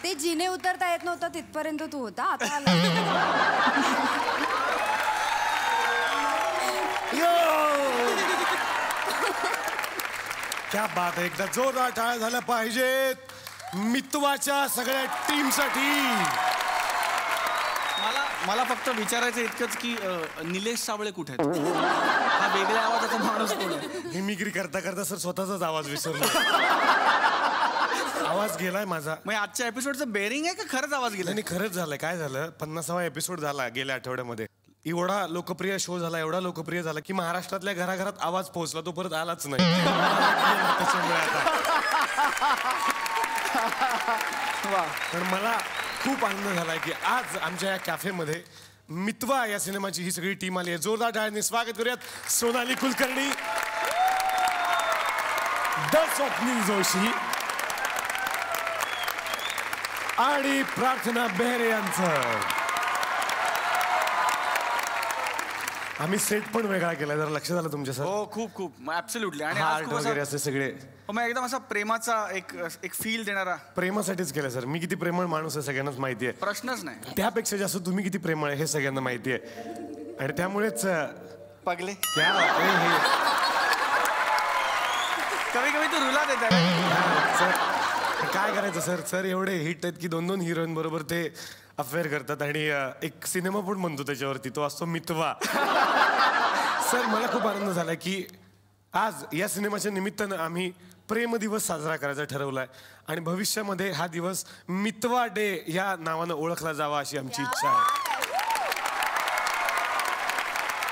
ते जिने उतरता येत नव्हतं तिथपर्यंत तू होता आता आला. क्या बात आहे. एकदा जोरदार टाळ्या झाल्या पाहिजेत मितवाच्या सगळ्या टीमसाठी. मला फक्त विचारायचं इतकंच की निलेश साबळे कुठे आहेत? हा वेगळ्या आवाजाचा माणूस कोण आहे? मिमिक्री करता करता सर स्वतःचाच आवाज विसरलो. आवाज गेलाय माझा. मग आजच्या एपिसोडचं बेरिंग आहे का खरंच आवाज गेला? नाही खरंच झालंय. काय झालं 50वा एपिसोड झाला गेल्या आठवड्यामध्ये. एवढा लोकप्रिय शो झाला, एवढा लोकप्रिय झाला की महाराष्ट्रातल्या घराघरात आवाज पोहोचला. तो परत आलाच नाही. त्याच्यामुळे आता पण मला खूप आनंद झालाय की आज आमच्या या कॅफेमध्ये मितवा या सिनेमाची ही सगळी टीम आली आहे. जोरदार टाळ्यांनी स्वागत करूयात सोनाली कुलकर्णी, स्वप्नील जोशी आणि प्रार्थना बेहरे यांचं. आम्ही सेट पण वेगळा केला, जरा लक्ष झालं तुमच्या सर? हो खूप खूप ऍब्सोल्युटली. आणि हार्ट वगैरे असे सगळे मग एकदम असा प्रेमाचा एक फील देणारा. प्रेमासाठीच केलं सर. मी किती प्रेमळ माणूस आहे सगळ्यांनाच माहिती आहे. प्रश्नच नाही. त्यापेक्षा जास्त तुम्ही किती प्रेमळ आहे हे सगळ्यांना माहिती आहे. आणि त्यामुळेच पगले क्या कभी कभी तू रुला देता सर. काय करायचं सर? सर एवढे हिट आहेत की 2-2 हिरोईन बरोबर ते अफेअर करतात आणि एक सिनेमा पण बनतो त्याच्यावरती, तो असतो मितवा. सर मला खूप आनंद झाला की आज या सिनेमाच्या निमित्तानं आम्ही प्रेम दिवस साजरा करायचा ठरवलाय आणि भविष्यामध्ये हा दिवस मितवा डे या नावानं ओळखला जावा अशी आमची इच्छा आहे.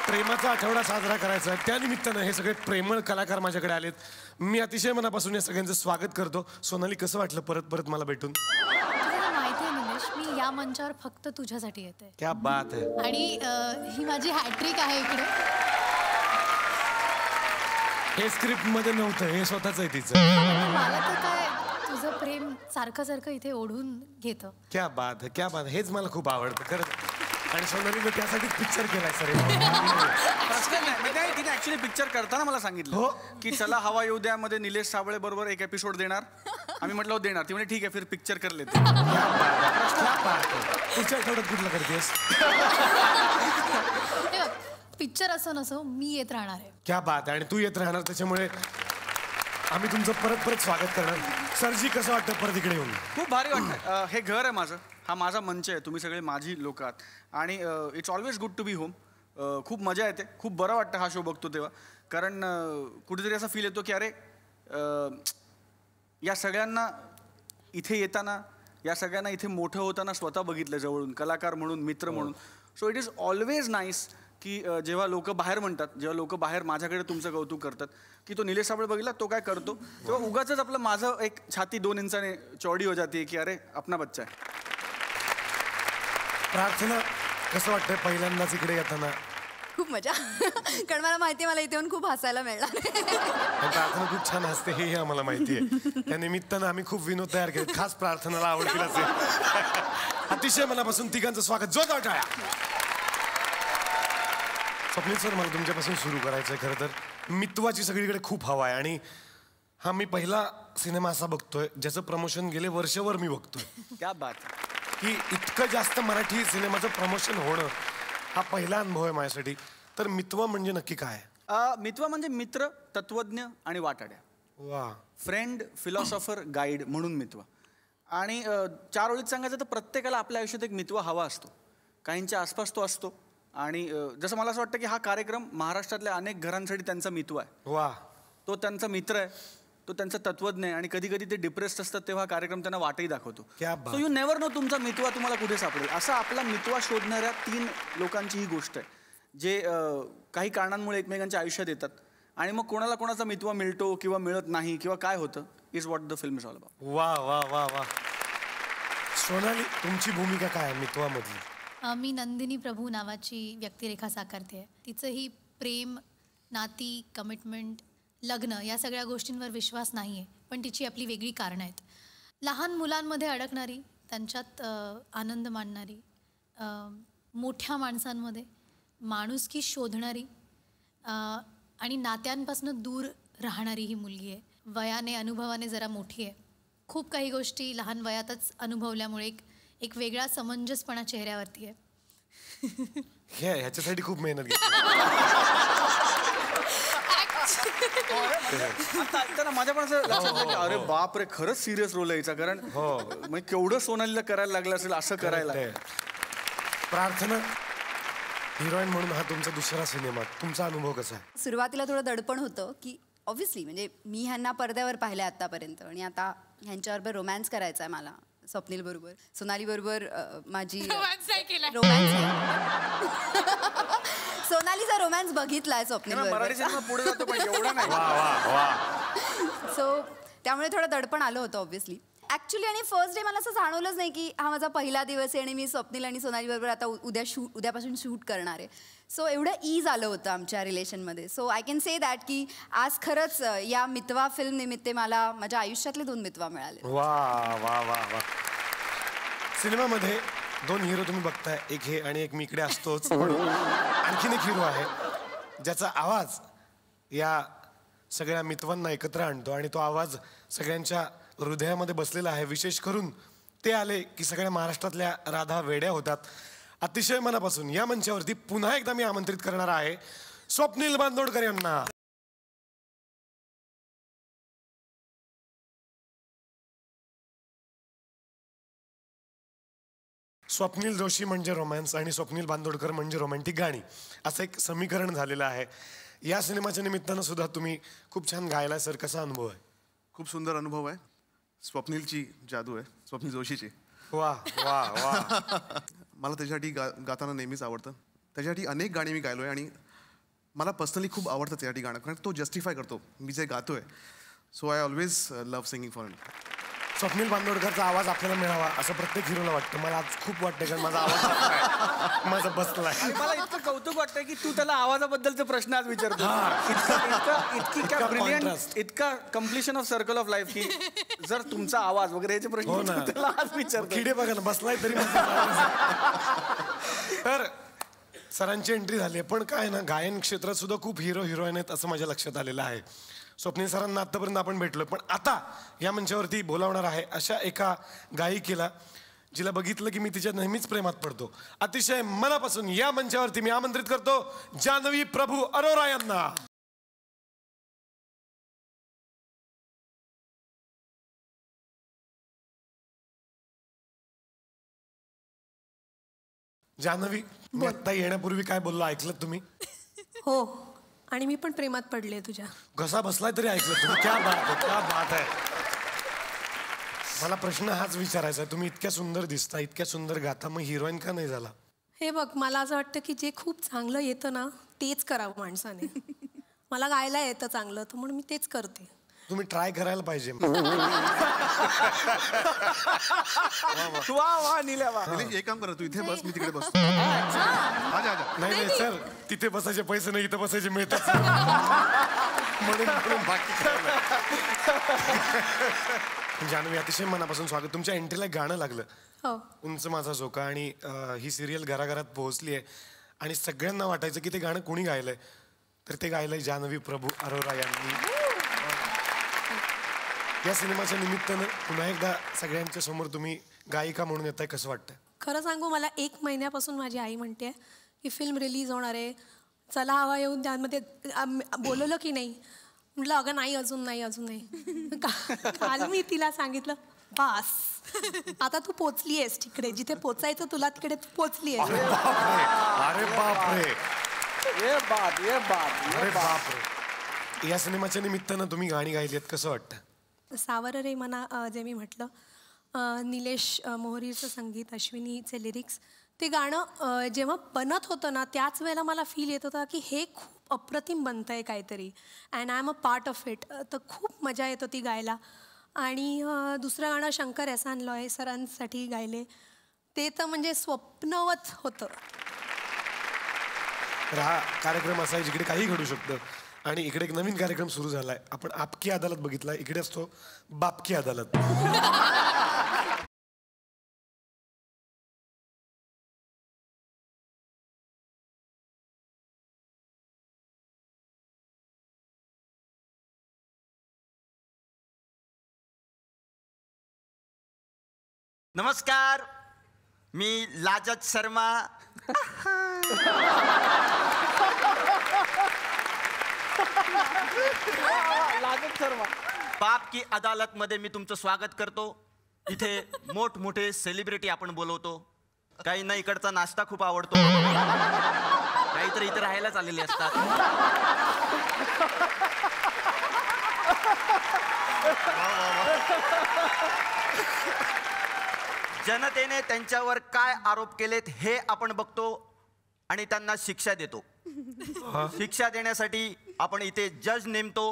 प्रेमाचा आठवडा साजरा करायचा, त्या निमित्तानं हे सगळे प्रेमळ कलाकार माझ्याकडे आलेत. मी अतिशय मनापासून या सगळ्यांचं स्वागत करतो. सोनाली कसं वाटलं परत परत मला भेटून? माहिती आहे निलेश, मी या मंचावर फक्त तुझ्यासाठी येते. क्या बात आहे. आणि ही माझी हॅट्रिक आहे इकडे. हे स्क्रिप्ट मध्ये नव्हतं, हे स्वतःच आहे तिचं. मला तर काय तुझं प्रेम सारखं सारखं इथे ओढून घेतं. क्या बात आहे, क्या बात आहे. हेच मला खूप आवडतं खरं. आणि सोनालीने त्यासाठीच पिक्चर केलाय सर. तिने ऍक्च्युली पिक्चर करताना मला सांगितलं की चला हवा येऊ द्या मध्ये निलेश साबळे बरोबर एक एपिसोड देणार. आम्ही म्हटलं देणार. ती म्हणजे ठीक आहे फिर पिक्चर कर लेते. पुढच्या आठवड्यात कुठला करतेस? पिक्चर असं नसो मी येत राहणार आहे. क्या बात आहे. आणि तू येत राहणार त्याच्यामुळे आम्ही तुमचं परत परत स्वागत करणार. सरजी कसं वाटतं परत इकडे येऊन? खूप भारी वाटतं. हे घर आहे माझं, हा माझा मंच आहे, तुम्ही सगळे माझी लोक आहात आणि it's always good to be home. खूप मजा येते, खूप बरं वाटतं हा शो बघतो तेव्हा. कारण कुठेतरी असा फील येतो की अरे या सगळ्यांना इथे येताना, या सगळ्यांना इथे मोठं होताना स्वतः बघितलं जवळून, कलाकार म्हणून, मित्र म्हणून. So it is always nice की जेव्हा लोक बाहेर म्हणतात, जेव्हा लोक बाहेर माझ्याकडे तुमचं कौतुक करतात की तो निलेश साबळे बघितला तो काय करतो, तेव्हा उगाचच आपलं माझं एक छाती 2 इंचाने चौडी हो जाते की अरे अपना बच्चा आहे. प्रार्थना कसं वाटतंय पहिल्यांदाच इकडे येताना? खूप मजा. कारण मला माहिती आहे मला इथे येऊन खूप हसायला मिळणार. प्रार्थना खूप छान हसते हे आम्हाला माहिती आहे. त्या निमित्तानं आम्ही खूप विनोद तयार केले, खास प्रार्थनाला आवडतील असे. अतिशय मनापासून तिघांचं स्वागत. जोरदार टाळ्या. स्वप्नील सर मला तुमच्यापासून सुरू करायचं आहे. खरं तर मितवाची सगळीकडे खूप हवा आहे आणि हा मी पहिला सिनेमा असा बघतोय ज्याचं प्रमोशन गेले वर्षभर मी बघतोय. क्या बात की इतकं जास्त मराठी सिनेमाचं प्रमोशन होणं हा पहिला अनुभव आहे माझ्यासाठी. तर मितवा म्हणजे नक्की काय? मितवा म्हणजे मित्र, तत्वज्ञ आणि वाटाड्या. वा. फ्रेंड, फिलॉसॉफर, गाईड म्हणून मितवा. आणि 4 ओळीत सांगायचं तर प्रत्येकाला आपल्या आयुष्यात एक मितवा हवा असतो. काहींच्या आसपास तो असतो आणि जसं मला असं वाटतं की हा कार्यक्रम महाराष्ट्रातल्या अनेक घरांसाठी त्यांचा मितवा आहे. वा. तो त्यांचा मित्र आहे, तो त्यांचा तत्वज्ञ आहे आणि कधी कधी ते डिप्रेस्ड असतात तेव्हा कार्यक्रम त्यांना वाटही दाखवतो. सो यू नेव्हर नो तुमचा मितवा तुम्हाला कुठे सापडेल. असा आपला मितवा शोधणाऱ्या 3 लोकांची ही गोष्ट आहे जे काही कारणांमुळे एकमेकांच्या आयुष्यात येतात आणि मग कोणाला कोणाचा मितवा मिळतो किंवा मिळत नाही किंवा काय होतं is what the film is all about. वा वा वा वा. सोनाली तुमची भूमिका काय आहे मितवामधली? मी नंदिनी प्रभू नावाची व्यक्तिरेखा साकारते. तिचंही प्रेम, नाती, कमिटमेंट, लग्न या सगळ्या गोष्टींवर विश्वास नाही आहे, पण तिची आपली वेगळी कारणं आहेत. लहान मुलांमध्ये अडकणारी, त्यांच्यात आनंद माणणारी, मोठ्या माणसांमध्ये माणुसकी शोधणारी आणि नात्यांपासून दूर राहणारी ही मुलगी आहे. वयाने, अनुभवाने जरा मोठी आहे, खूप काही गोष्टी लहान वयातच अनुभवल्यामुळे एक वेगळा समंजसपणा चेहऱ्यावरती आहे. ह्याच्यासाठी खूप मेहनत घेतली. आता ऐकताना माझ्या पण असं लक्षात आलं की अरे बाप रे, खरंच सिरियस रोल आहे हिचा. कारण म्हणजे केवढं सोनालीला करायला लागलं असेल असं करायला. प्रार्थना, हिरोईन म्हणून हा तुमचा दुसरा सिनेमा, तुमचा अनुभव कसा आहे? सुरुवातीला थोडं दडपण होतं की ऑब्व्हियसली म्हणजे मी ह्यांना पडद्यावर पाहिलं आतापर्यंत आणि आता ह्यांच्याबरोबर रोमॅन्स करायचा आहे मला. स्वप्नील बरोबर, सोनाली बरोबर माझी रोमॅन्स सोनालीचा रोमॅन्स बघितलाय स्वप्नील मराठी सिनेमा पुढे जातो पण एवढा नाही. सो त्यामुळे थोडं दडपण आलं होतं ऑब्व्हियसली. ॲक्च्युली आणि फर्स्ट डे मला असं जाणवलंच नाही की हा माझा पहिला दिवस आहे आणि मी स्वप्नील आणि सोनाली बरोबर आता उद्यापासून शूट करणार आहे. सो एवढं ईज आलं होतं आमच्या रिलेशनमध्ये. So I can say that की आज खरंच या मितवा फिल्म निमित्त मला माझ्या आयुष्यातले 2 मितवा मिळाले. वा वा वा वा. सिनेमामध्ये 2 हिरो तुम्ही बघताय, एक हे आणि एक मी इकडे असतोच. आणखीन एक हिरो आहे ज्याचा आवाज या सगळ्या मितवांना एकत्र आणतो आणि तो आवाज सगळ्यांच्या हृदयामध्ये बसलेला आहे. विशेष करून ते आले की सगळ्या महाराष्ट्रातल्या राधा वेड्या होतात. अतिशय मनापासून या मंचावरती पुन्हा एकदा मी आमंत्रित करणार आहे स्वप्नील बांदोडकर यांना. स्वप्नील जोशी म्हणजे रोमॅन्स आणि स्वप्नील बांदोडकर म्हणजे रोमॅन्टिक गाणी, असं एक समीकरण झालेलं आहे. या सिनेमाच्या निमित्तानं सुद्धा तुम्ही खूप छान गायला सर. कसा अनुभव आहे? खूप सुंदर अनुभव आहे. स्वप्नीलची जादू आहे, स्वप्नील जोशीची. वा वा वा. मला त्याच्यासाठी गाताना नेहमीच आवडतं. त्याच्यासाठी अनेक गाणी मी गायलो आहे आणि मला पर्सनली खूप आवडतं त्यासाठी गाणं, कारण तो जस्टिफाय करतो मी जे गातोय. So I always love singing for him. Swapnil बांदोडकरचा आवाज आपल्याला मिळावा असं प्रत्येक हिरोला वाटतं. मला आज खूप वाटतं कारण माझा आवाज माझा बसलाय. मला इतकं कौतुक वाटतंय की तू त्याला आवाजाबद्दलचे प्रश्न आज विचारतो. इतका ब्रिलियंट, इतका completion of circle of life की जर तुमचा आवाज वगैरे याचे प्रश्न तू त्याला आज विचारतो. किडे बघा ना, बसलाय तरी. तर सरांची एंट्री झाली आहे, पण काय ना, गायन क्षेत्रात सुद्धा खूप हिरो हिरोईन आहेत असं माझ्या लक्षात आलेलं आहे. स्वप्नील सरांना आतापर्यंत आपण भेटलो, पण आता या मंचावरती बोलावणार आहे अशा एका गायिकेला जिला बघितलं की मी तिच्या नेहमीच प्रेमात पडतो. अतिशय मनापासून या मंचावरती मी आमंत्रित करतो जान्हवी प्रभू अरोरा यांना. जान्हवी, मी आत्ता येण्यापूर्वी काय बोललो ऐकलं तुम्ही? हो, आणि मी पण प्रेमात पडले तुझ्या. घसा बसलाय तरी ऐकलं तुम्ही. क्या बात आहे, क्या बात आहे. मला प्रश्न हाच विचारायचा आहे, तुम्ही इतक्या सुंदर दिसता, इतक्या सुंदर गाता, मग हिरोईन का नाही झाला? हे बघ, मला असं वाटतं की जे खूप चांगलं येतं ना तेच करावं माणसाने. मला गायला येतं चांगलं, तर म्हणून मी तेच करते. तुम्ही ट्राय करायला पाहिजे. वा वा निल्या वा. एक काम करा, तू इथे बस, मी तिकडे बसतो. आजा आजा. नाही सर, तिथे बसायचे पैसे नाही, इथं बसायचे मिळतात. म्हणून बाकी जान्हवी, अतिशय मनापासून स्वागत. तुमच्या एंट्रीला गाणं लागलं, उंच माझा झोका, आणि ही सिरियल घराघरात पोहोचली आहे आणि सगळ्यांना वाटायचं की ते गाणं कोणी गायलंय, तर ते गायलंय जान्हवी प्रभू अरोरा यांनी. या सिनेमाच्या निमित्तानं पुन्हा एकदा सगळ्यांच्या समोर तुम्ही गायिका म्हणून येताय, कसं वाटतं? खरं सांगू, मला 1 महिन्यापासून माझी आई म्हणते की फिल्म रिलीज होणार आहे, चला हवा येऊन त्यामध्ये बोलवलं की नाही. म्हटलं अगं नाही, अजून नाही, अजून नाही. काल मी तिला सांगितलं बास, आता तू पोचली आहेस तिकडे जिथे पोचायचं तुला, तिकडे तू पोचली आहेस. अरे बापरे, अरे बापरे. या सिनेमाच्या निमित्तानं तुम्ही गाणी गायली आहेत, कसं वाटतं? सावर रे मना जे मी म्हटलं, निलेश मोहरीचं संगीत, अश्विनीचे लिरिक्स, ते गाणं जेव्हा बनत होतं ना त्याच वेळेला मला फील येत होता की हे खूप अप्रतिम बनतं आहे काहीतरी, and I am a part of it. तर खूप मजा येत होती गायला. आणि दुसरं गाणं शंकर एहसान लॉय सरांसाठी गायले, ते तर म्हणजे स्वप्नवत होतं. तर हा कार्यक्रम असा आहे जिकडे काही घडू शकतं, आणि इकडे एक नवीन कार्यक्रम सुरू झालाय. आपण आपकी अदालत बघितलाय, इकडे असतो बापकी अदालत. नमस्कार, मी लाजत शर्मा. लाजत शर्मा. पाप की अदालत मध्ये मी तुमचं स्वागत करतो. इथे मोठमोठे सेलिब्रिटी आपण बोलवतो. काही ना इकडचा नाश्ता खूप आवडतो, काहीतरी इथे राहायलाच आलेले असतात. जनतेने त्यांच्यावर काय आरोप केलेत हे आपण बघतो आणि त्यांना शिक्षा देतो. शिक्षा देण्यासाठी आपण इथे जज नेमतो.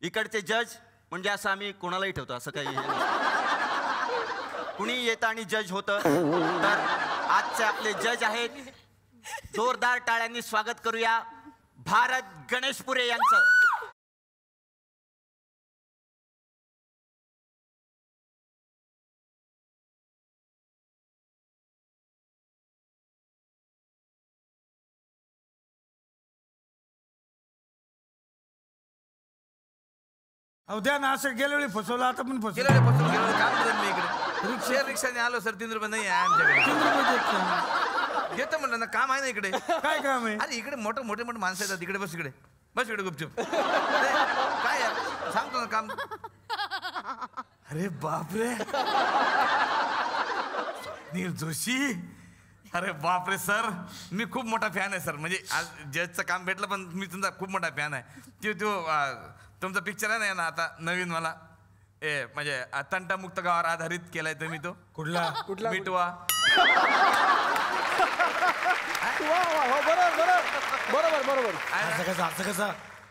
इकडचे जज म्हणजे असं आम्ही कोणालाही ठेवतो, असं काही कुणी येतं आणि जज होतं. तर आजचे आपले जज आहेत. जोरदार टाळ्यांनी स्वागत करूया भारत गणेशपुरे यांचं. द्या ना, असं गेल्या वेळी फसवलं, आता पण फसवलं. गेल्या वेळी फसवलं. काम करत मी इकडे रिक्षाने आलो सर. 3 रुपये नाही आहे आमच्याकडे. 3 रुपये येतं म्हणलं ना, काम आहे ना इकडे. काय काम आहे? अरे इकडे मोठे मोठे माणसं येतात. इकडे बस, इकडे गुपचूप. काय यार, सांगतो ना काम. अरे बापरे, नील जोशी. अरे बापरे सर, मी खूप मोठा फॅन आहे सर. म्हणजे आज जजचं काम भेटलं, पण मी तुमचा खूप मोठा फॅन आहे. तुमचा पिक्चर आहे ना आता नवीन, मला म्हणजे तंटामुक्त गावावर आधारित केलाय तुम्ही. तो कुठला मिटवा. बरोबर.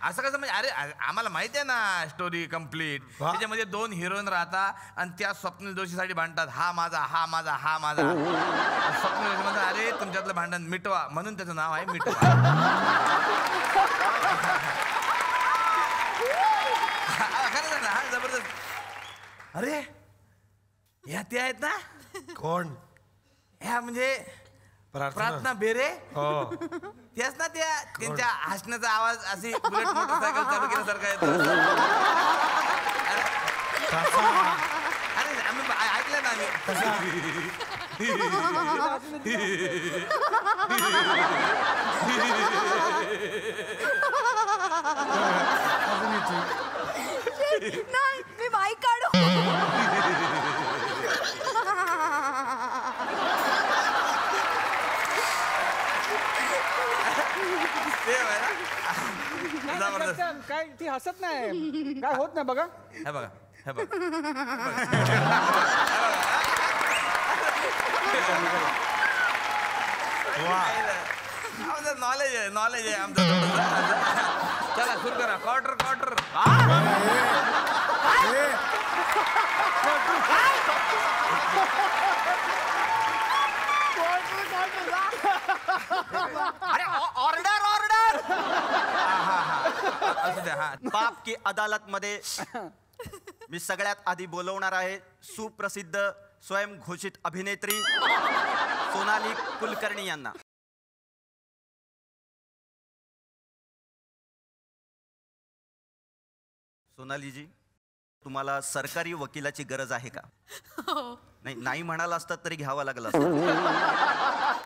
असं कसं म्हणजे? अरे आम्हाला माहिती आहे ना स्टोरी कम्प्लीट. त्याच्यामध्ये 2 हिरोईन राहतात आणि त्या स्वप्नील जोशीसाठी भांडतात. हा माझा. स्वप्नील जोशी म्हणतात अरे तुमच्यातलं भांडण मिटवा, म्हणून त्याचं नाव आहे मिटवा. हा जबरदस्त. अरे ह्या त्या आहेत ना? कोण? ह्या म्हणजे प्रार्थना बेरे. त्याच ना त्या, त्यांच्या हसण्याचा आवाज अशी बुलेट मोटरसायकल चालू केल्यासारखा येतो. अरे आम्ही ऐकलं ना नाही, मी माईक काढू. काय ती हसत नाही, काय होत नाही. बघा हे बघा. नॉलेज आहे आमचं. चला सुरू करा. क्वार्टर. अरे ऑर्डर. पाप की अदालत मध्ये मी सगळ्यात आधी बोलवणार आहे सुप्रसिद्ध स्वयंघोषित अभिनेत्री सोनाली कुलकर्णी यांना. सोनालीजी, तुम्हाला सरकारी वकिलाची गरज आहे का? नाही म्हणाला असतात तरी घ्यावं लागलं असतं.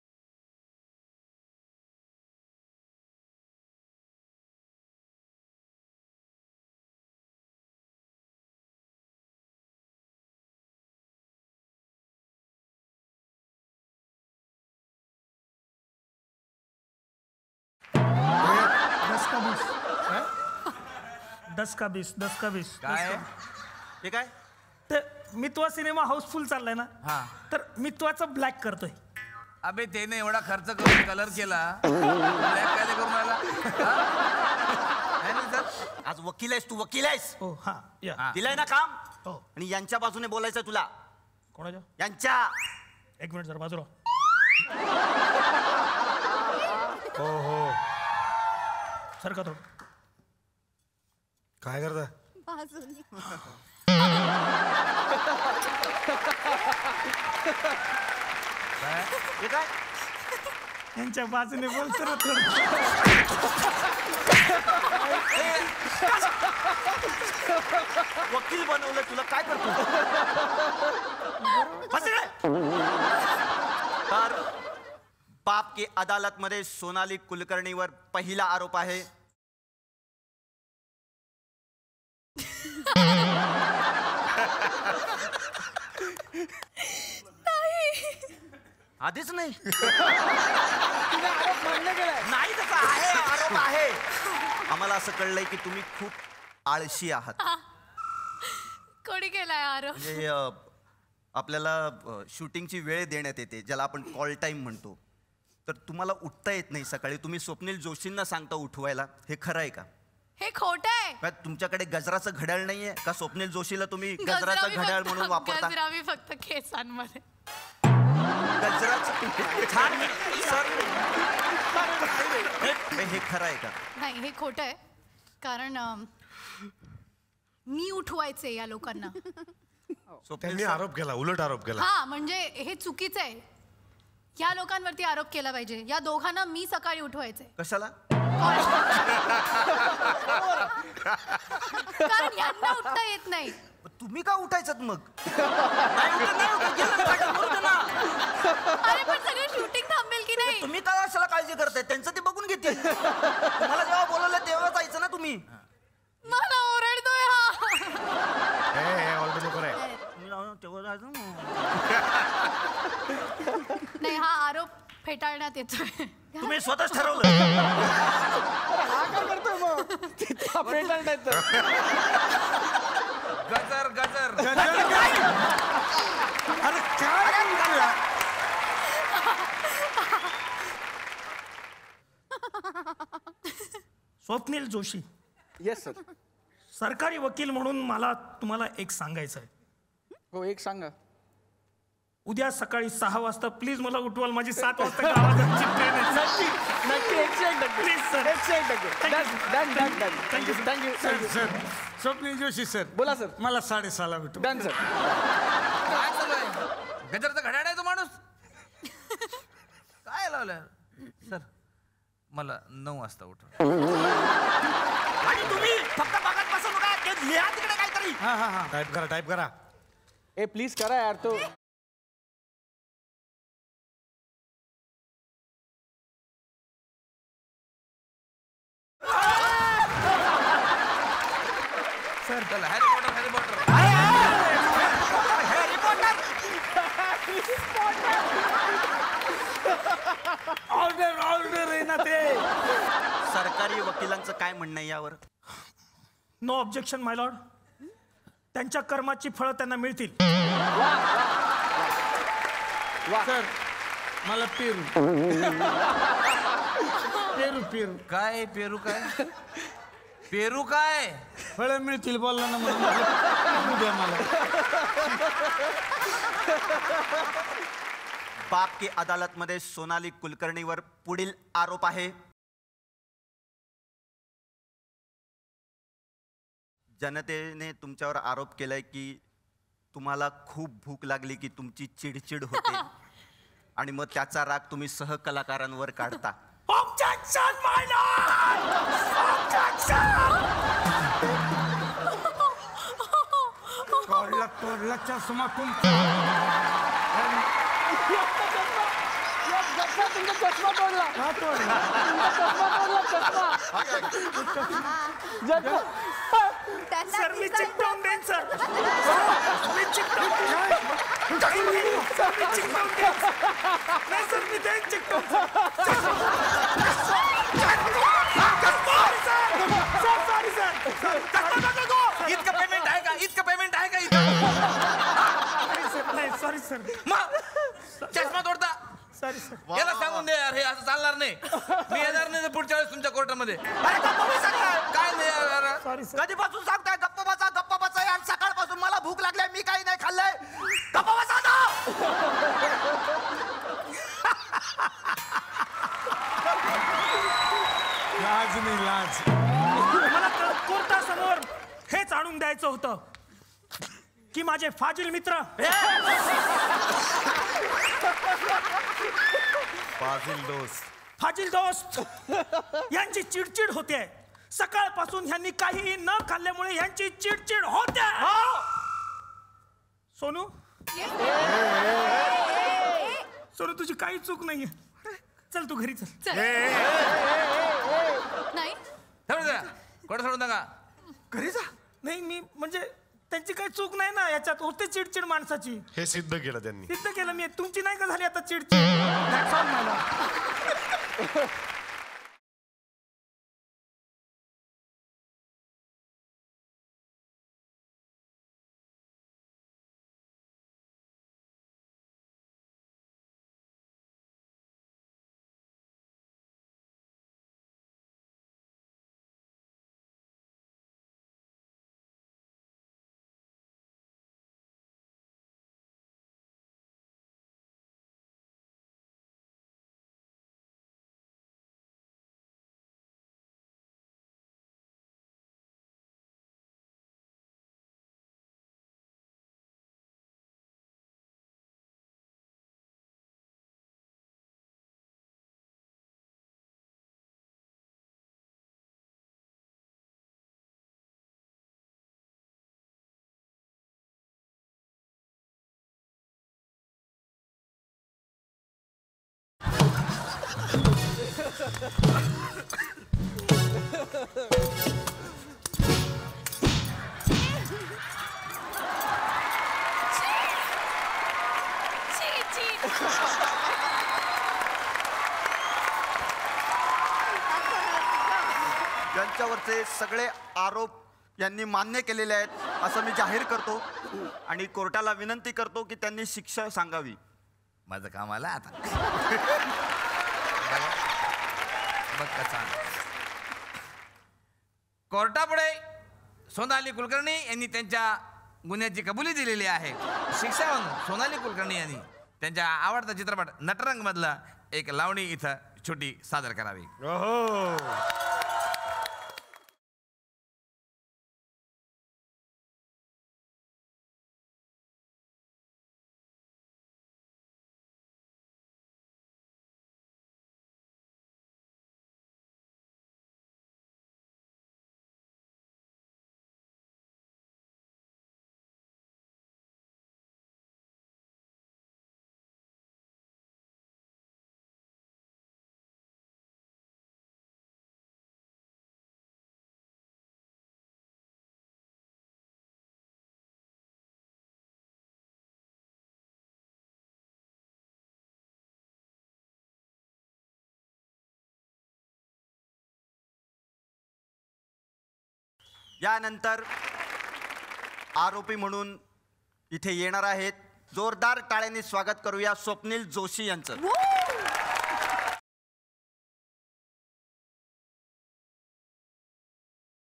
दस का बीस. काय हे काय? ते मितवा सिनेमा हाऊसफुल चाललाय ना, हा. तर मितवाचं ब्लॅक करतोय. अबे त्याने एवढा खर्च करून कलर केला, ब्लॅक काय करून राहिला? आज वकील आहेस तू, वकील आहेस. हो हा या. दिलंय ना काम. हो. आणि यांच्या बाजूने बोलायचं तुला. कोणाच्या? यांच्या. एक मिनिट जरा बाजूला. हो सर का थोडं. काय करता? हे काय? यांच्या बाजूने बोलतो ना थोडं. वकील बनवलं तुला, काय करतो? पाप की अदालत मध्ये सोनाली कुलकर्णीवर पहिला आरोप आहे. आधीच नाही नाही तसं आहे, आरोप आहे. आम्हाला असं कळलंय की तुम्ही खूप आळशी आहात. कोणी केलाय आरोप? म्हणजे आपल्याला शूटिंगची वेळ देण्यात येते, ज्याला आपण कॉल टाईम म्हणतो. तर तुम्हाला उठता येत नाही सकाळी. तुम्ही स्वप्नील जोशींना सांगता उठवायला. हे खरं आहे का? हे खोटं आहे. तुमच्याकडे गजराचं घड्याळ नाहीये का? स्वप्नील जोशीला तुम्ही गजराचं घड्याळ म्हणून वापरता? गजरा मी फक्त केसांमध्ये. गजराचं छान सर. हे खरं आहे का? नाही, हे खोटं आहे. कारण मी उठवायचे या लोकांना. त्यांनी आरोप केला, उलट आरोप केला. हा, म्हणजे हे चुकीचं आहे. या लोकांवरती आरोप केला पाहिजे. या दोघांना मी सकाळी उठवायचे. कशाला? कारण यांना उठता येत नाही. तुम्ही का उठायचं मग? अरे पण सगळं शूटिंग थांबेल की नाही? तुम्ही का अशाला काळजी करताय? त्यांचं ते बघून घेते. तुम्हाला जेव्हा बोलवलं तेव्हा जायचं ना तुम्ही. मला ओरडतोय हा. ऑलरेडी बरोबर आहे. तेव्हा जायचं. नाही, हा आरोप फेटाळण्यात येतोय. तुम्ही स्वतःच ठरवलं. गजर गजर अरे काय स्वप्नील जोशी. Yes sir. सरकारी वकील म्हणून मला तुम्हाला एक सांगायचं आहे. हो, एक सांगा. उद्या सकाळी 6 वाजता प्लीज मला उठवाल. माझी 7 वाजता गावाची ट्रेन आहे. नक्की नक्की 101%. Please sir. 101%. Thank you. Sir Swapnil Joshi sir. बोला सर. मला 6:30ला भेटू. Done sir. काय चालू आहे? गजरचा घड्याळ आहे तो माणूस. काय लावलं सर? मला 9 वाजता उठव. आणि तुम्ही फक्त बघत बसू नका. ते लिहा तिकडे काहीतरी. हा. टाईप करा. ए प्लीज करा यार. तो सर चला हॅरी पॉटर ऑर्डर आहे ना ते. सरकारी वकिलांचं काय म्हणणं आहे यावर? नो ऑब्जेक्शन माय लॉर्ड. त्यांच्या कर्माची फळं त्यांना मिळतील. सर मला पेरू काय पेरू काय पेरू काय फळं मिळतील बोलला ना म्हणून उद्या मला. पाप की अदालत मध्ये सोनाली कुलकर्णीवर पुढील आरोप आहे. जनतेने तुमच्यावर आरोप केलाय की तुम्हाला खूप भूक लागली की तुमची चिडचिड होते आणि मग त्याचा राग तुम्ही सहकलाकारांवर काढता. ऑब्जेक्शन माय लॉर्ड. तोडला चष्मा तुमचा. चष्मा तोडला. सर मी चिकटवून देईन सर. मी चिकटवून इतकं पेमेंट आहे का? नाही सॉरी सर. मग चष्मा तोडता. Sorry sir. याला सांगून दे यार, हे असं चालणार नाही. मी येणार नाही पुढच्या वेळेस तुमच्या कोर्टामध्ये. अरे गप्प बसा यार. काय नाही यार. Sorry sir. कधीपासून सांगताय गप्प बसा यार. सकाळपासून मला भूक लागली, मी काही नाही खाल्लंय. गप्प बसा ना. लाज नाही लाज. मला कोर्टासमोर हेच आणून द्यायचं होतं की माझे फाजील मित्र फाजील दोस्त यांची चिडचिड होते. सकाळपासून यांनी काहीही न खाल्ल्यामुळे यांची चिडचिड होते. सोनू सोनू तुझी काही चूक नाहीये. चल तू घरी चल. नाही कोण सोडून नका घरी जा. नाही मी म्हणजे त्यांची काही चूक नाही ना याच्यात. होते चिडचिड माणसाची. हे सिद्ध केलं त्यांनी. सिद्ध केलं मी. तुमची नाही का झाली आता चिडचिड? That's all मला. यांच्यावरचे सगळे आरोप यांनी मान्य केलेले आहेत असं मी जाहीर करतो आणि कोर्टाला विनंती करतो की त्यांनी शिक्षा सांगावी. माझं काम आलं आता. बघ कसा कोर्टापुढे सोनाली कुलकर्णी यांनी त्यांच्या गुन्ह्याची कबुली दिलेली आहे. शिक्षा म्हणून सोनाली कुलकर्णी यांनी त्यांच्या आवडता चित्रपट नटरंग मधला एक लावणी इथं छोटी सादर करावी. यानंतर आरोपी म्हणून इथे येणार आहेत. जोरदार टाळ्यांनी स्वागत करूया स्वप्नील जोशी यांचं.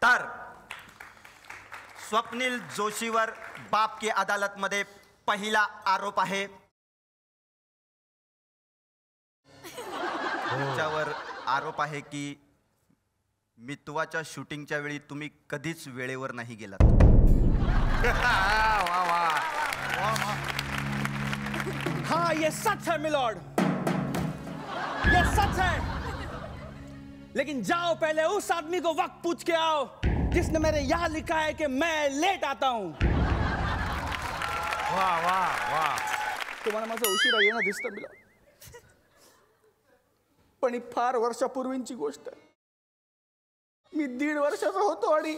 तर स्वप्नील जोशीवर बाप की अदालत मध्ये पहिला आरोप आहे. त्याच्यावर आरोप आहे की मितवाच्या शूटिंगच्या वेळी तुम्ही कधीच वेळेवर नाही गेलात. हाँ ये सच है मिलॉर्ड, ये सच है. लेकिन जाओ पहले उस आदमी को वक्त पूछ के आओ जिसने मेरे यहाँ लिखा है कि मैं लेट आता हूँ. वाह वाह वाह. तुम्हाला माझं उशिरा येणं दिसतं मिलॉर्ड, पण ही फार वर्षापूर्वींची गोष्ट आहे. मी 1.5 वर्षाचा होतो आणि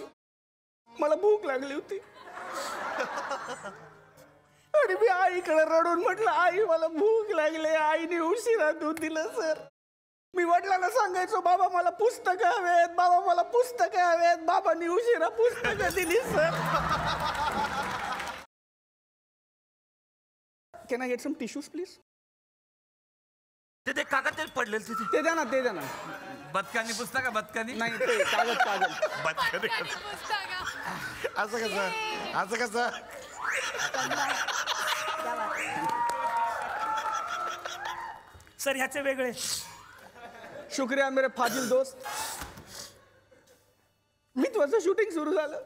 मला भूक लागली होती आणि मी आईकडे रडून म्हटलं, आई मला भूक लागली. आईने उशिरा दूध दिलं सर. मी वडिलांना सांगायचो, बाबा मला पुस्तकं हवेत, बाबा मला पुस्तकं हवेत. बाबांनी उशिरा पुस्तकं दिली sir. Can I get some tissues please? ते कागद पडलेलं तिथे. ते द्या ना, ते द्या ना. बदकानी पुस्तक बदकानी नाही, ते कागद कागद. बदकानी असं कसं, असं कसं? सर ह्याचे वेगळे. शुक्रिया मेरे फाजिल दोस्त. मितवाचं शूटिंग सुरू झालं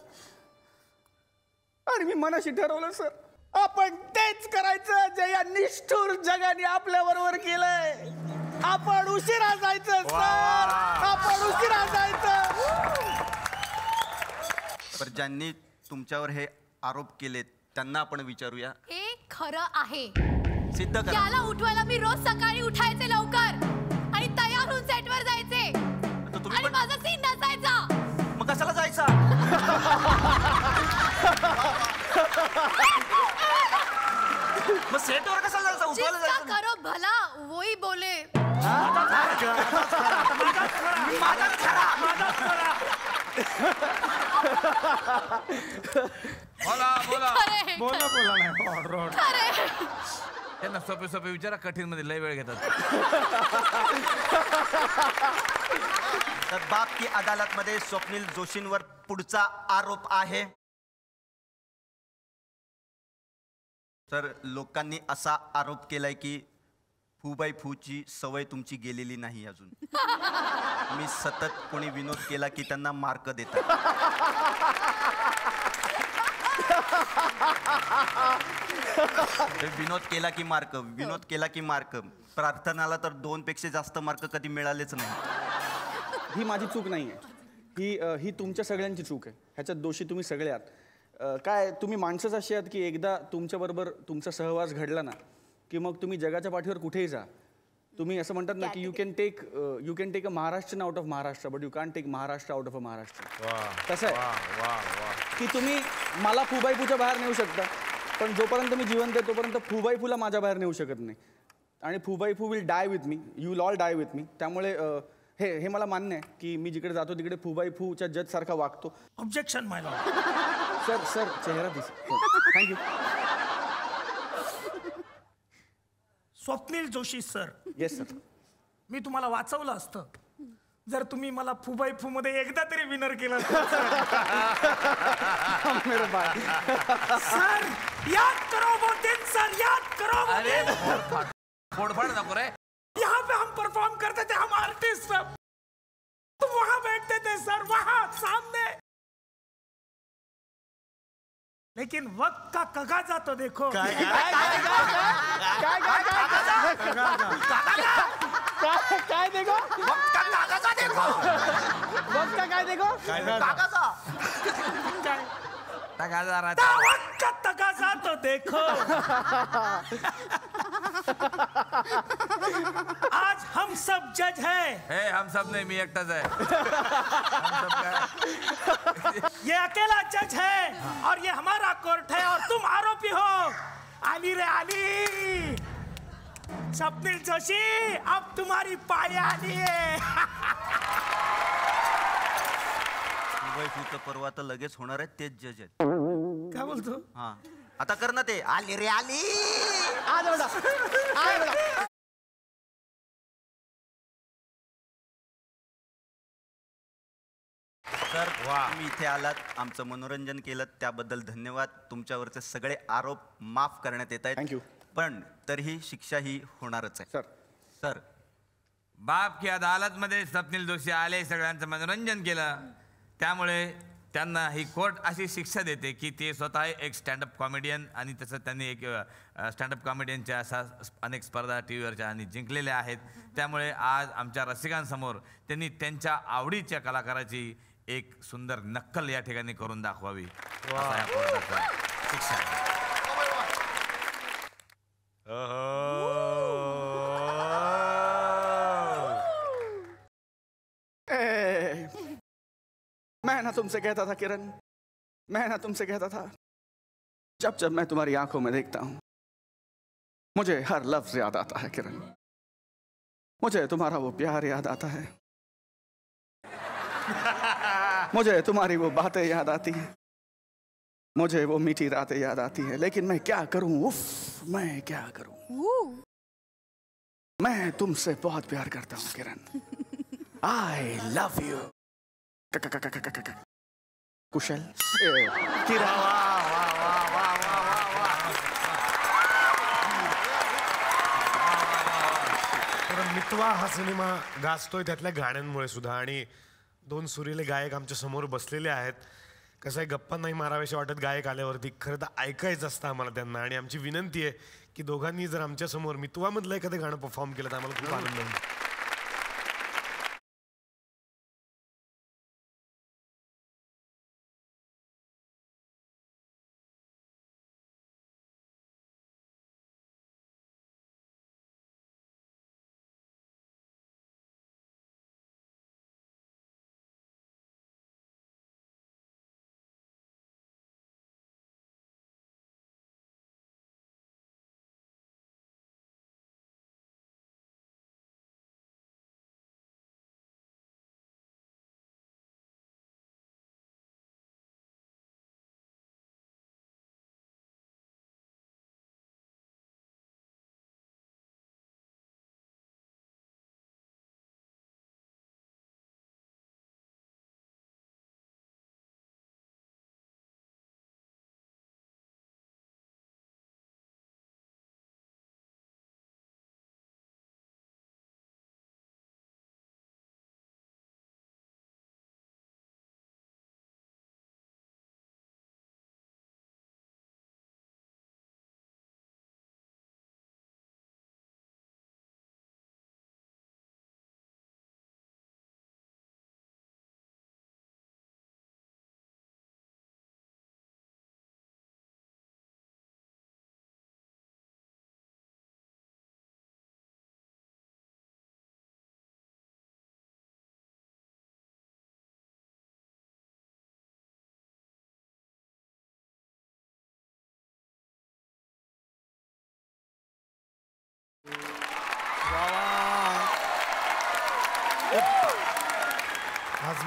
आणि मी मनाशी ठरवलं सर, आपण तेच करायचं जे या निष्ठुर जगाने आपल्या बरोबर केलंय. आपण उशिरा जायचं सर, आपण उशिरा जायचं. पर ज्यांनी तुमच्यावर हे आरोप केलेत त्यांना आपण विचारूया. हे खरं आहे. सिद्ध करा. त्याला उठवायला मी रोज सकाळी उठायचे लवकर आणि सेटवर जायचे तुम्ही आणि माझा सीन नसायचा. मग कशाला जायचा? मग सेटवर कशाला जायचा? उठवायला जिसका जायचं. करो भला वही बोले. बोला बोला खरंय, बोला नाही ऑर्डर खरंय. त्यांना सोपे सोपे विचारा, कठीण मध्ये लय वेळ घेतात. तर बाप की अदालत मध्ये स्वप्नील जोशींवर पुढचा आरोप आहे. तर लोकांनी असा आरोप केलाय की फू बाय फूची सवय तुमची गेलेली नाही अजून. मी सतत कोणी विनोद केला की त्यांना मार्क देतात. विनोद केला की मार्क, विनोद केला की मार्क. प्रार्थनाला तर 2 पेक्षा जास्त मार्क कधी मिळालेच नाही. ही माझी चूक नाही आहे, ही तुमच्या सगळ्यांची चूक आहे. ह्याच्यात दोषी तुम्ही सगळे आहात. काय तुम्ही माणसंच अशी आहात की एकदा तुमच्याबरोबर तुमचा सहवास घडला ना की मग तुम्ही जगाच्या पाठीवर कुठेही जा. तुम्ही असं म्हणतात ना की you can take a Maharashtra out of Maharashtra, but you can take Maharashtra out of a Maharashtra. कसं आहे की तुम्ही मला फूबाईफूच्या बाहेर नेऊ शकता, पण जोपर्यंत मी जिवंत आहे तोपर्यंत फूबाईफूला माझ्या बाहेर नेऊ शकत नाही. आणि Fu Bai Fu will die with me, you will all die with me. त्यामुळे हे मला मान्य आहे की मी जिकडे जातो तिकडे फूबाईफूच्या जज सारखा वागतो. ऑब्जेक्शन माय लॉर्ड. सर चेहरा this. Thank you. Swapnil Joshi sir, yes sir. मी तुम्हाला वाचवलं असतं जर तुम्ही मला फुबाई फू मध्ये एकदा तरी विनर केलं. सर याद करो वो दिन, सर याद करो वो अरे दिन. फोडफाड नको रे. यहाँ पे हम परफॉर्म करते थे, हम आर्टिस्ट सब. तुम वहां बैठते थे सर, वहां सामने. लेकिन वक्त का तकाजा तो देखो. काय देखो वक्त का काय देखो वक्त का तकाजा तो देखो. आज हम सब जज हैं. हे हम सब नहीं, मी एकटाच आहे. हम सब काय? ये अकेला जज है और ये हमारा कोर्ट है और तुम आरोपी हो. आली रे आली. स्वप्नील जोशी, अब तुम्हारी पारी आली है. फूचं परवा तर लगेच होणार आहे, तेच जज आहेत. काय बोलतो? हा आता कर ना ते. आली रे आली. सर तुम्ही इथे आलात, आमचं मनोरंजन केलं त्याबद्दल धन्यवाद. तुमच्यावरचे सगळे आरोप माफ करण्यात येत आहेत. थँक्यू. पण तरीही शिक्षा ही होणारच आहे. सर बाप की अदालत मध्ये स्वप्नील जोशी आले, सगळ्यांचं मनोरंजन केलं, त्यामुळे त्यांना ही कोर्ट अशी शिक्षा देते की ते स्वतः एक स्टँडअप कॉमेडियन, आणि तसं त्यांनी एक स्टँडअप कॉमेडियनच्या असा अनेक स्पर्धा टी व्हीवरच्या आणि जिंकलेल्या आहेत. त्यामुळे आज आमच्या रसिकांसमोर त्यांनी त्यांच्या आवडीच्या कलाकाराची एक सुंदर नक्कल या ठिकाणी करून दाखवावी, असा या कोर्टाचा शिक्षा आहे. मैं ना तुमसे कहता था किरण, मैं ना तुमसे कहता था, जब जब मैं तुम्हारी आंखों में देखता हूं मुझे हर लफ्ज याद आता है किरण. मुझे तुम्हारा वो प्यार याद आता है, मुझे तुम्हारी वो बातें याद आती हैं, मुझे वो मीठी रातें याद आती हैं. लेकिन मैं क्या करूं, उफ मैं क्या करूं. मैं तुमसे बहुत प्यार करता हूं किरण. I love you. कुशल किरण. मितवा हा सिनेमा गाजतोय त्यातल्या गाण्यांमुळे सुद्धा, आणि 2 सुरीले गायक आमच्या समोर बसलेले आहेत. कसं आहे, गप्पा नाही मारावेसे वाटत गायक आल्यावरती, खरं तर ऐकायचं असतं आम्हाला त्यांना. आणि आमची विनंती आहे की दोघांनी जर आमच्या समोर मितवामधलं एखादं गाणं परफॉर्म केलं तर आम्हाला खूप आनंद होईल.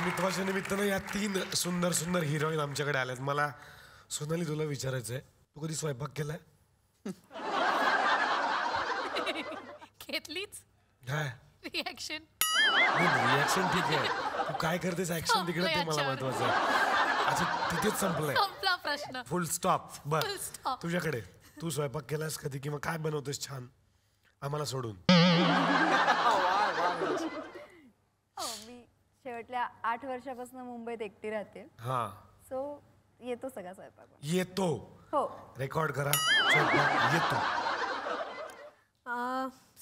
मितवाच्या निमित्तानं या 3 सुंदर सुंदर हिरोईन आमच्याकडे आल्यात. मला सोनाली तुला विचारायचंय, तू कधी स्वयंपाक केलाय? घेतलीच काय रिॲक्शन. रिॲक्शन ठीक आहे, तू काय करतेस ऍक्शन तिकडे ते मला महत्वाचं आहे. अच्छा तिथेच संपलंय, संपला प्रश्न. फुल स्टॉप. बर Full stop. तुझ्याकडे, तू स्वयंपाक केलास कधी किंवा काय बनवतेस छान आम्हाला सोडून? मी शेवटल्या 8 वर्षापासून मुंबईत एकटी राहते. हा सो येतो सगळा स्वयंपाक. येतो. हो. रेकॉर्ड करा. स्वयंपाक येतो.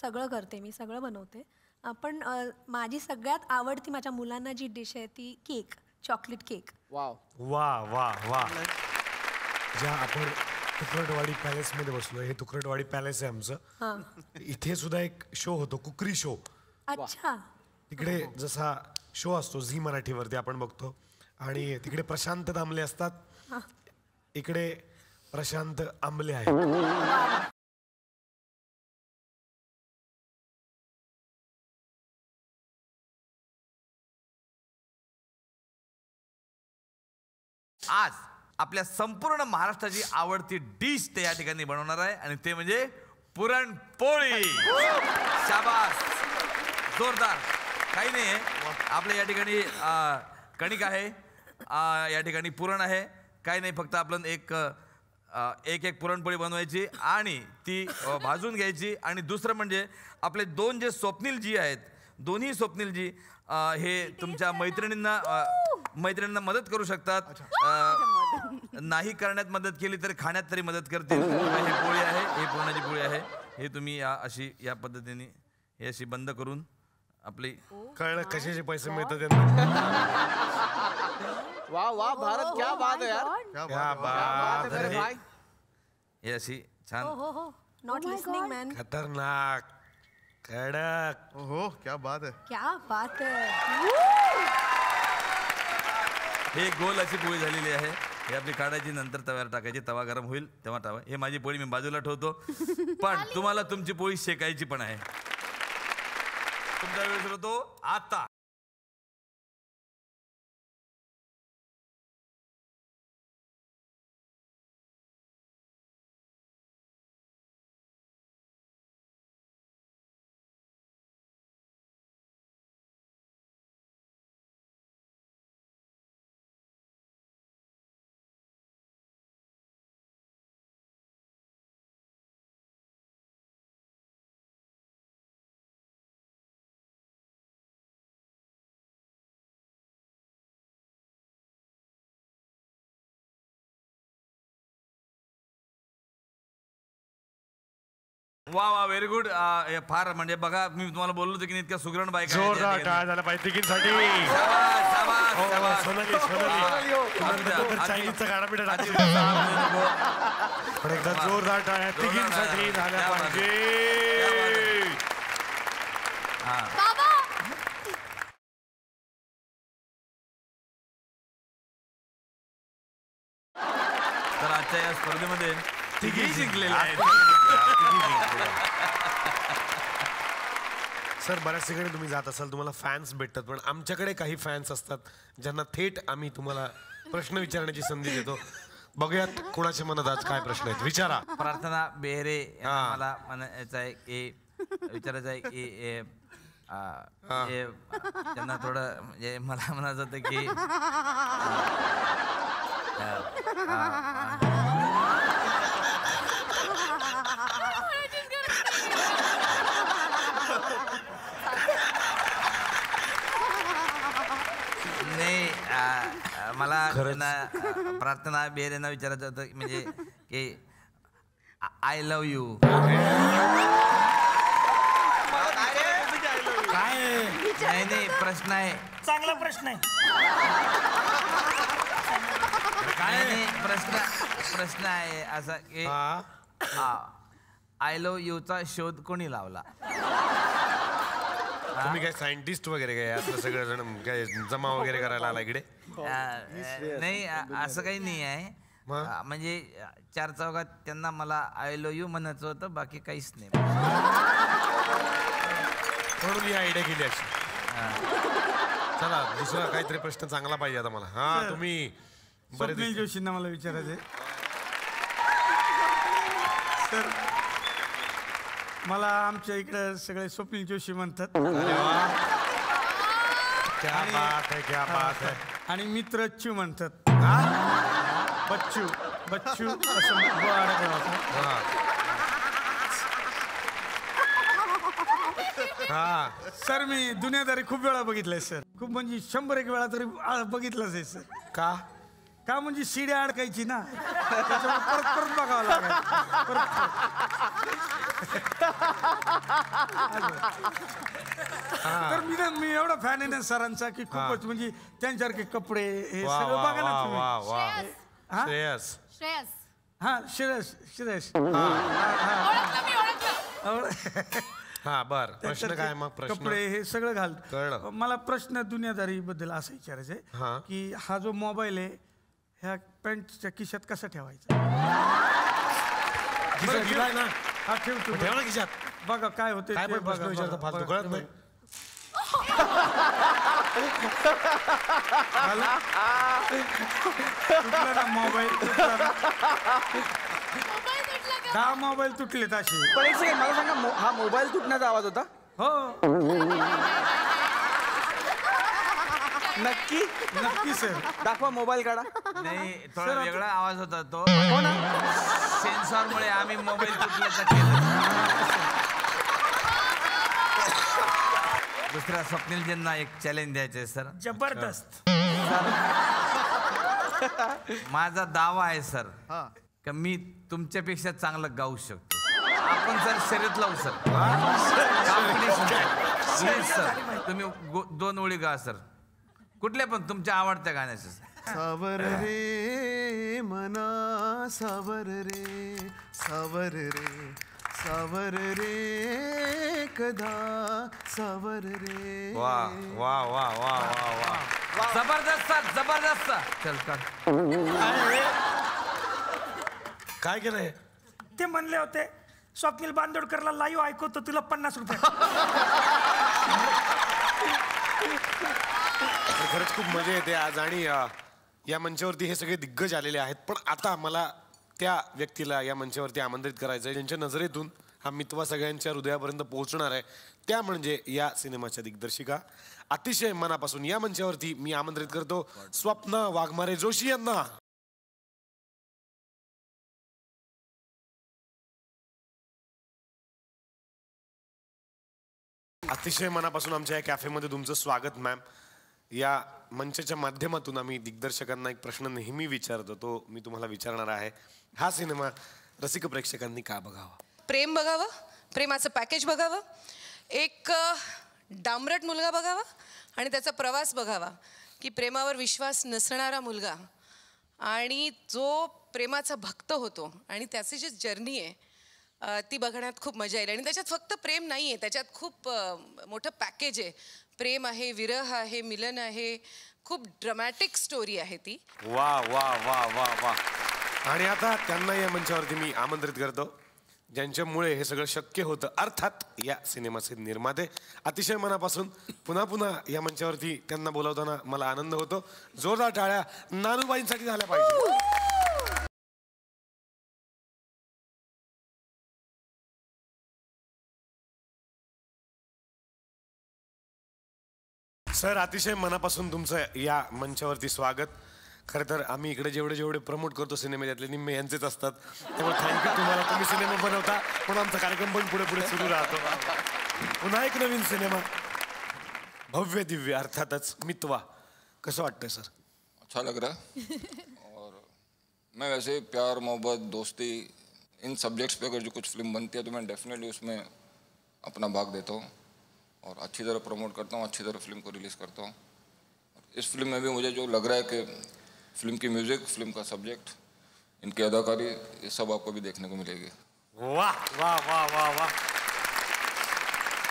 सगळं करते मी, सगळं बनवते. पण माझी सगळ्यात आवडती माझ्या मुलांना जी डिश आहे ती केक, चॉकलेट केक. वाव वा वा वा. ज्या आपण तुकडवाडी पॅलेस मध्ये बसलो, हे तुकडवाडी पॅलेस आहे आमचं. इथे सुद्धा एक शो होतो, कुकरी शो. अच्छा. तिकडे जसा शो असतो झी मराठीवरती आपण बघतो, आणि तिकडे प्रशांत दामले असतात, इकडे प्रशांत आंबले आहे. आज आपल्या संपूर्ण महाराष्ट्राची आवडती डिश ते या ठिकाणी बनवणार आहे, आणि ते म्हणजे पुरणपोळी. शाबास, जोरदार. काही नाही आहे, आपल्या या ठिकाणी कणिक आहे, या ठिकाणी पुरण आहे. काही नाही, फक्त आपण एक पुरणपोळी बनवायची आणि ती भाजून घ्यायची. आणि दुसरं म्हणजे आपले 2 जे स्वप्नीलजी आहेत, दोन्ही स्वप्नीलजी हे तुमच्या मैत्रिणींना मदत करू शकतात. नाही करण्यात मदत केली तरी खाण्यात तरी मदत करतील. हे पोळी आहे, हे पुरणाची पोळी आहे. हे तुम्ही अशी या पद्धतीने हे अशी बंद करून आपली कळलं कशाचे पैसे मिळतात त्यांना. वाह वाह भारत, क्या बात है यार, क्या बात है भाई. हे अशी छान. हो, नॉट लिसनिंग मॅन. खतरनाक, कडक. हो क्या बात है. क्या बात है. हे गोल अशी पोळी झालेली आहे. हे आपली काढायची, नंतर तव्यावर टाकायची. तवा गरम होईल तेव्हा टावा. हे माझी पोळी मी बाजूला ठेवतो, पण तुम्हाला तुमची पोळी शेकायची पण आहे. तुमचा वेळ सुरू होतो आता. वा वा, व्हेरी गुड. फार म्हणजे बघा, मी तुम्हाला बोललो होतो की इतक्या सुगरण बायका आहेत या जोरदार ठिकाणी. टाळ्या झाल्या पाहिजे तिघींसाठी. शाबास, शाबास, हो, शाबास. सोनाली चायनीजचा गाडा पिढा अति- पण एकदा जोरदार टाळ्या तिघींसाठी झाल्या पाहिजे. बाबा तर आजच्या या स्पर्धेमध्ये तिघी जिंकलेले आहेत. सर, बऱ्याच ठिकाणी तुम्ही जात असाल, तुम्हाला फॅन्स भेटतात, पण आमच्याकडे काही फॅन्स असतात ज्यांना थेट आम्ही तुम्हाला प्रश्न विचारण्याची संधी देतो. बघूयात कोणाच्या मनात आज काय प्रश्न आहेत, विचारा. प्रार्थना बेहरे यांना मला म्हणायचं आहे की विचारायचं आहे की त्यांना थोडं म्हणजे मला म्हणायचं होतं की नाही, मला प्रार्थना बेहरे यांना विचारायचं होतं म्हणजे की आय लव्ह यू. काय नाही, प्रश्न आहे. चांगला प्रश्न आहे. काय नाही, प्रश्न आहे असा की आय लव्ह यूचा शोध कोणी लावला? तुम्ही काय सायंटिस्ट वगैरे काय असं सगळं जण काय जमा वगैरे करायला आला इकडे? नाही, असं काही नाही आहे. म्हणजे 4 चौघात त्यांना मला आय लव्ह यू म्हणायचं होतं, बाकी काहीच नाही. म्हणून ही आयडिया केली अशी. चला दुसरा काहीतरी प्रश्न चांगला पाहिजे आता मला. हा तुम्ही स्वप्नील जोशींना मला विचारायचंय. सर मला आमच्या इकडे सगळे स्वप्नील जोशी म्हणतात. क्या बात है, क्या बात है. आणि मित्र अच्चू म्हणतात. बच्चू बच्चू असं सर मी दुनियादारी खूप वेळा बघितलंय सर. खूप म्हणजे 100-1 वेळा तरी बघितलंच आहे सर. का म्हणजे शिड्या अडकायची ना, त्याच्यामुळे परत परत बघावं लागायचं. तर मी एवढा फॅन आहे ना सरांचा की खूपच म्हणजे त्यांच्यासारखे कपडे हे सगळं बघा ना तुम्ही. श्रेयस. श्रेयस. हा श्रेयस. हा बर. प्रश्न काय मग? प्रश्न कपडे हे सगळं घालत. कळलं. मला प्रश्न दुनियादारी बद्दल असं विचारायचंय की हा जो मोबाईल आहे ह्या पॅन्टच्या खिशात कसा ठेवायचा? हा ठेवतो. ठेवा ना खिशात. बघा काय होते. काय पण प्रश्न विचारता फालतू कळत नाही. मोबाईल दहा मोबाईल तुटलेत असे. पण एक सेकंड मला सांगा, हा मोबाईल तुटण्याचा आवाज होता? हो नक्की नक्की सर. दाखवा मोबाईल काढा. नाही थोडा वेगळा आवाज होता तो. सेन्सॉरमुळे आम्ही मोबाईल तुटल्याचा केलं. दुसऱ्या स्वप्नीलजींना एक चॅलेंज द्यायचं आहे सर. जबरदस्त. माझा दावा आहे सर का मी तुमच्यापेक्षा चांगलं गाऊ शकतो. आपण सर शर्यत लावू सर. सर तुम्ही 2 ओळी गा सर, कुठल्या पण तुमच्या आवडत्या गाण्याचं. सावर रे मना सावर रे सावर रे सावर रे कदा सावर रे. वा वा वा वा वा वा. जबरदस्त सर जबरदस्त. चल कर. काय केलंय? ते म्हणले होते स्वप्नील बांदोडकरला लाईव्ह ऐकवतो तुला 50 रुपये. खरंच खूप मजा येते आज. आणि या मंचावरती हे सगळे दिग्गज आलेले आहेत. पण आता मला त्या व्यक्तीला या मंचावरती आमंत्रित करायचं आहे ज्यांच्या नजरेतून हा मितवा सगळ्यांच्या हृदयापर्यंत पोहोचणार आहे. त्या म्हणजे या सिनेमाच्या दिग्दर्शिका. अतिशय मनापासून या मंचावरती मी आमंत्रित करतो स्वप्ना वाघमारे जोशी यांना. अतिशय मनापासून आमच्या या कॅफेमध्ये तुमचं स्वागत मॅम. या मंचाच्या माध्यमातून आम्ही दिग्दर्शकांना एक प्रश्न नेहमी विचारतो, तो मी तुम्हाला विचारणार आहे. हा सिनेमा रसिक प्रेक्षकांनी का बघावा? प्रेम बघावं, प्रेमाचं पॅकेज बघावं, एक डांबरट मुलगा बघावा आणि त्याचा प्रवास बघावा की प्रेमावर विश्वास नसणारा मुलगा आणि जो प्रेमाचा भक्त होतो आणि त्याची जी जर्नी आहे ती बघण्यात खूप मजा येईल. आणि त्याच्यात फक्त प्रेम नाही आहे, त्याच्यात खूप मोठं पॅकेज आहे. प्रेम आहे, विरह आहे, मिलन आहे, खूप ड्रामॅटिक स्टोरी आहे ती. वा वा वा वा वा. आणि आता त्यांना या मंचावरती मी आमंत्रित करतो ज्यांच्यामुळे हे सगळं शक्य होतं, अर्थात या सिनेमाचे निर्माते. अतिशय मनापासून पुन्हा पुन्हा या मंचावरती त्यांना बोलावताना मला आनंद होतो. जोरदार टाळ्या नानूबाईंसाठी झाल्या पाहिजे. सर अतिशय मनापासून तुमचं या मंचावरती स्वागत. खरं तर आम्ही इकडे जेवढे प्रमोट करतो सिनेमे त्यातले निम्मे यांचेच असतात, त्यामुळे थँक्यू तुम्हाला. तुम्ही सिनेमा बनवता पण आमचा कार्यक्रम पण पुढे पुढे सुरू राहतो. पुन्हा एक नवीन सिनेमा भव्य दिव्य अर्थातच मितवा. कसं वाटतंय सर? अच्छा लग रहा है. और मैं वैसे प्यार मोहब्बत दोस्ती इन सब्जेक्ट्स पे अगर जो कुछ फिल्म बनती है तो मैं डेफिनेटली उसमें अपना भाग देता हूँ और अच्छी तरह प्रमोट करता हूँ, अच्छी तरह फिल्म को रिलीज़ करता हूँ. इस फिल्म में भी मुझे जो लग रहा है कि फिल्म की म्यूजिक, फिल्म का सब्जेक्ट, इनकी अदाकारी, ये सब आपको भी देखने को मिलेगी. वाह वाह वाह वाह वाह.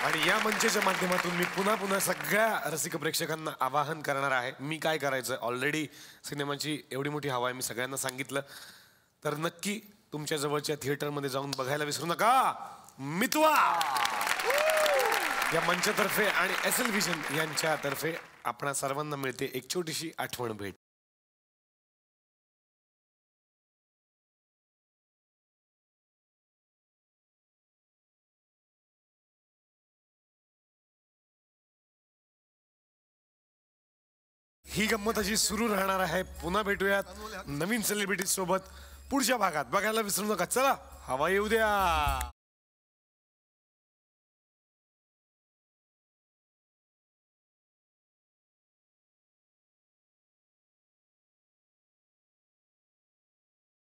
आणि या मंचाच्या माध्यमातून मी पुन्हा पुन्हा सगळ्या रसिक प्रेक्षकांना आवाहन करणार आहे. मी काय करायचं, ऑलरेडी सिनेमाची एवढी मोठी हवा आहे, मी सगळ्यांना सांगितलं. तर नक्की तुमच्या जवळच्या थिएटरमध्ये जाऊन बघायला विसरू नका मितवा. या मंचातर्फे आणि SL व्हिजन यांच्यातर्फे आपणा सर्वांना मिळते एक छोटीशी आठवण भेट. ही गंमत अशी सुरू राहणार आहे. पुन्हा भेटूयात नवीन सेलिब्रिटी सोबत पुढच्या भागात. बघायला विसरू नका. चला हवा येऊ द्या.